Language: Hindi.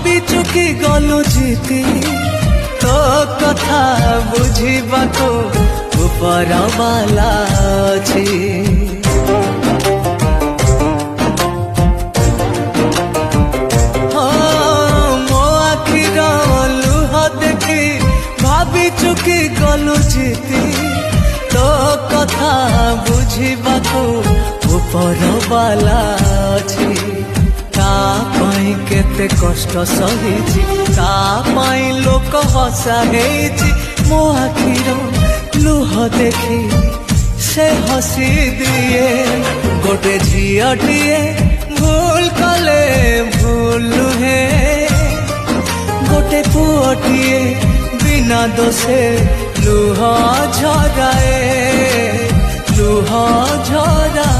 भाभी चुकी गलु जीती तो कथा बुझिबाको ऊपर वाला अछि। मो आखिर लुह देखी भाभी चुकी गलु जीती तो कथा बुझिबाको ऊपर वाला अछि। केते कष्ट सहिची तापाई लोक हसा हेची मो आखिर लुह देखी से हसी दिए। गोटे झियटिए भूल कले भूल नुहे गोटे पुअटिए बिना दोषे लुह झराए लुह झराए।